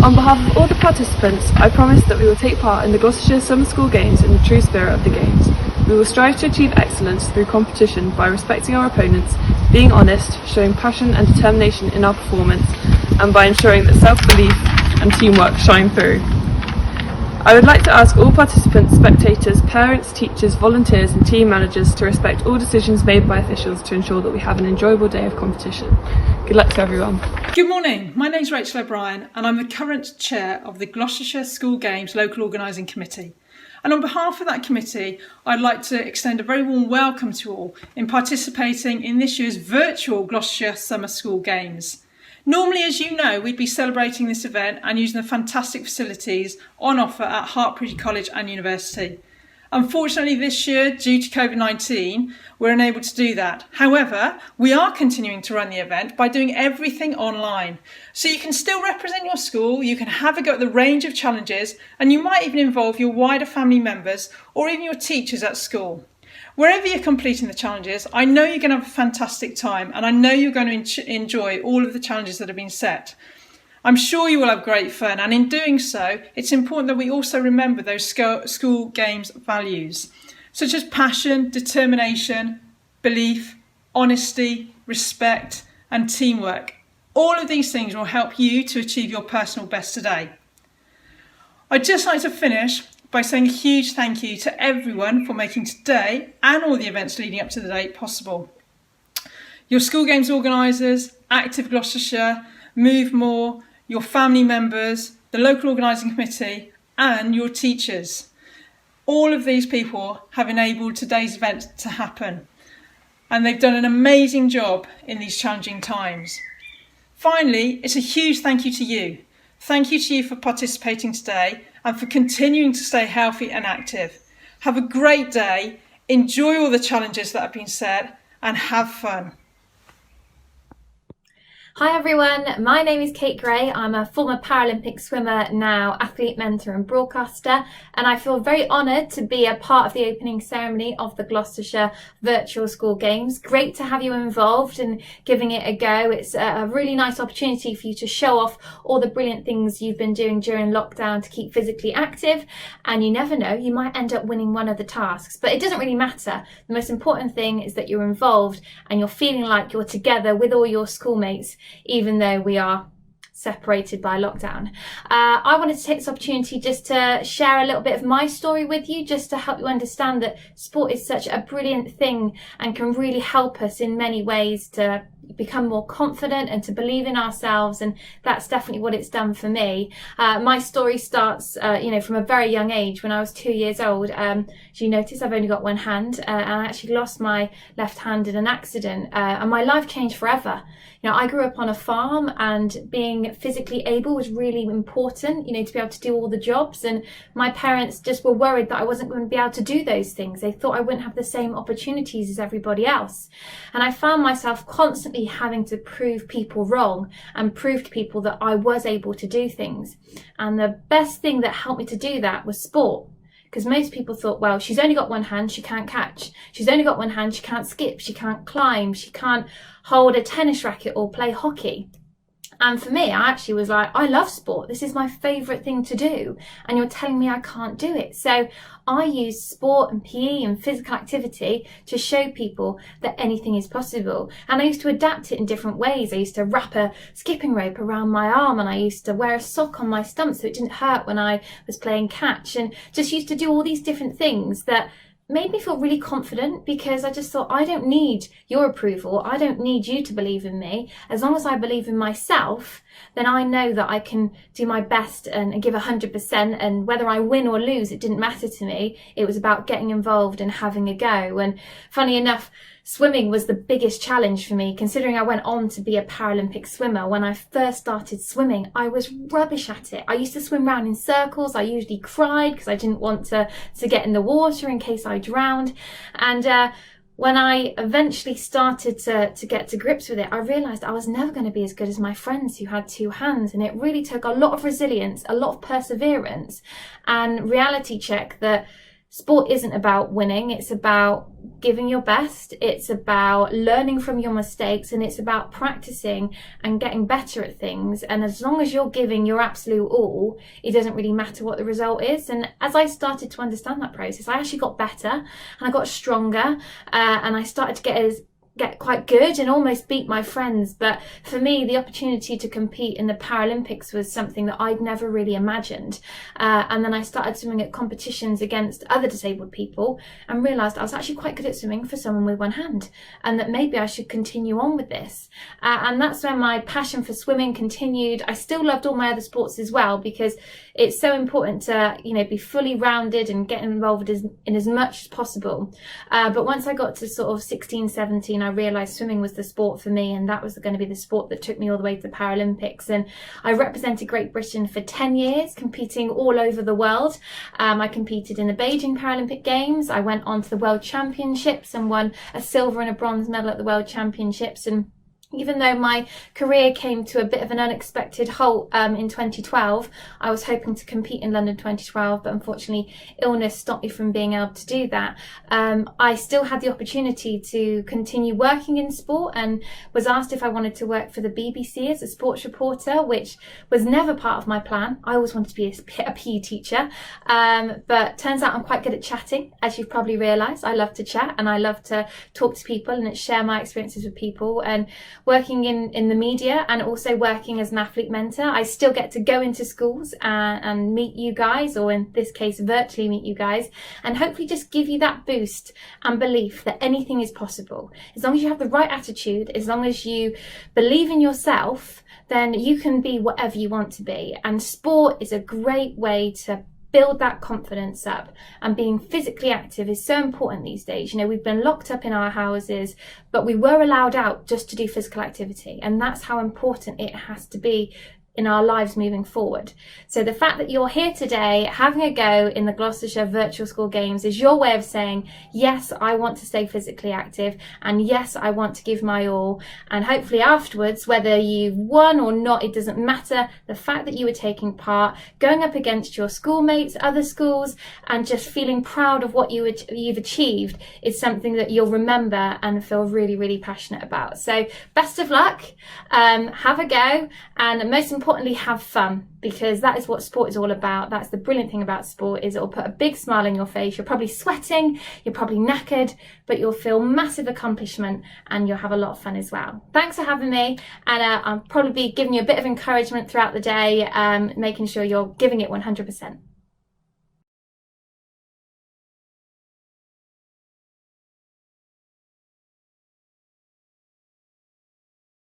On behalf of all the participants, I promise that we will take part in the Gloucestershire Summer School Games in the true spirit of the Games. We will strive to achieve excellence through competition by respecting our opponents, being honest, showing passion and determination in our performance, and by ensuring that self-belief and teamwork shine through. I would like to ask all participants, spectators, parents, teachers, volunteers and team managers to respect all decisions made by officials to ensure that we have an enjoyable day of competition. Good luck to everyone. Good morning, my name's Rachel O'Brien and I'm the current chair of the Gloucestershire School Games Local Organising Committee. And on behalf of that committee, I'd like to extend a very warm welcome to all in participating in this year's virtual Gloucestershire Summer School Games. Normally, as you know, we'd be celebrating this event and using the fantastic facilities on offer at Hertfordshire College and University. Unfortunately, this year, due to COVID-19, we're unable to do that. However, we are continuing to run the event by doing everything online. So you can still represent your school, you can have a go at the range of challenges, and you might even involve your wider family members or even your teachers at school. Wherever you're completing the challenges, I know you're going to have a fantastic time and I know you're going to enjoy all of the challenges that have been set. I'm sure you will have great fun, and in doing so, it's important that we also remember those school games values, such as passion, determination, belief, honesty, respect and teamwork. All of these things will help you to achieve your personal best today. I'd just like to finish by saying a huge thank you to everyone for making today and all the events leading up to the date possible. Your school games organisers, Active Gloucestershire, Move More, your family members, the local organising committee and your teachers. All of these people have enabled today's event to happen and they've done an amazing job in these challenging times. Finally, it's a huge thank you to you. Thank you to you for participating today and for continuing to stay healthy and active. Have a great day, enjoy all the challenges that have been set and have fun. Hi everyone, my name is Kate Gray. I'm a former Paralympic swimmer, now athlete, mentor and broadcaster, and I feel very honoured to be a part of the opening ceremony of the Gloucestershire Virtual School Games. Great to have you involved and giving it a go. It's a really nice opportunity for you to show off all the brilliant things you've been doing during lockdown to keep physically active, and you never know, you might end up winning one of the tasks, but it doesn't really matter. The most important thing is that you're involved and you're feeling like you're together with all your schoolmates, even though we are separated by lockdown. I wanted to take this opportunity just to share a little bit of my story with you, just to help you understand that sport is such a brilliant thing and can really help us in many ways to become more confident and to believe in ourselves, and that's definitely what it's done for me. My story starts from a very young age. When I was 2 years old, as you notice, I've only got one hand, and I actually lost my left hand in an accident, and my life changed forever. I grew up on a farm, and being physically able was really important, to be able to do all the jobs, and my parents just were worried that I wasn't going to be able to do those things. They thought I wouldn't have the same opportunities as everybody else, and I found myself constantly having to prove people wrong and prove to people that I was able to do things. And the best thing that helped me to do that was sport. Because most people thought, well, she's only got one hand, she can't catch. She's only got one hand, she can't skip, she can't climb, she can't hold a tennis racket or play hockey. And for me, I actually was like, I love sport. This is my favourite thing to do. And you're telling me I can't do it. So I use sport and PE and physical activity to show people that anything is possible. And I used to adapt it in different ways. I used to wrap a skipping rope around my arm, and I used to wear a sock on my stump so it didn't hurt when I was playing catch, and just used to do all these different things that made me feel really confident, because I just thought, I don't need your approval. I don't need you to believe in me. As long as I believe in myself, then I know that I can do my best and give 100%. And whether I win or lose, it didn't matter to me. It was about getting involved and having a go. And funny enough, swimming was the biggest challenge for me, considering I went on to be a Paralympic swimmer. When I first started swimming, I was rubbish at it. I used to swim round in circles. I usually cried because I didn't want to get in the water in case I drowned. And when I eventually started to get to grips with it, I realised I was never going to be as good as my friends who had two hands. And it really took a lot of resilience, a lot of perseverance and reality check that sport isn't about winning, it's about giving your best, it's about learning from your mistakes, and it's about practicing and getting better at things. And as long as you're giving your absolute all, it doesn't really matter what the result is. And as I started to understand that process, I actually got better and I got stronger, and I started to get quite good and almost beat my friends. But for me, the opportunity to compete in the Paralympics was something that I'd never really imagined. And then I started swimming at competitions against other disabled people and realised I was actually quite good at swimming for someone with one hand, and that maybe I should continue on with this. And that's when my passion for swimming continued. I still loved all my other sports as well, because it's so important to, be fully rounded and get involved in as much as possible. But once I got to sort of 16, 17, I realised swimming was the sport for me, and that was going to be the sport that took me all the way to the Paralympics. And I represented Great Britain for 10 years, competing all over the world. I competed in the Beijing Paralympic Games. I went on to the World Championships and won a silver and a bronze medal at the World Championships. And even though my career came to a bit of an unexpected halt in 2012, I was hoping to compete in London 2012, but unfortunately illness stopped me from being able to do that. I still had the opportunity to continue working in sport and was asked if I wanted to work for the BBC as a sports reporter, which was never part of my plan. I always wanted to be a PE teacher, but turns out I'm quite good at chatting, as you've probably realised. I love to chat and I love to talk to people and share my experiences with people. And working in the media and also working as an athlete mentor, I still get to go into schools and meet you guys, or in this case virtually meet you guys, and hopefully just give you that boost and belief that anything is possible. As long as you have the right attitude, as long as you believe in yourself, then you can be whatever you want to be. And sport is a great way to build that confidence up, and being physically active is so important these days. We've been locked up in our houses, but we were allowed out just to do physical activity, and that's how important it has to be in our lives moving forward. So the fact that you're here today having a go in the Gloucestershire Virtual School Games is your way of saying, yes, I want to stay physically active, and yes, I want to give my all. And hopefully afterwards, whether you've won or not, it doesn't matter. The fact that you were taking part, going up against your schoolmates, other schools, and just feeling proud of what you've achieved is something that you'll remember and feel really, really passionate about. So best of luck, have a go, and most importantly, have fun, because that is what sport is all about. That's the brilliant thing about sport, is it'll put a big smile on your face. You're probably sweating, you're probably knackered, but you'll feel massive accomplishment and you'll have a lot of fun as well. Thanks for having me, and I'll probably be giving you a bit of encouragement throughout the day, making sure you're giving it 100%.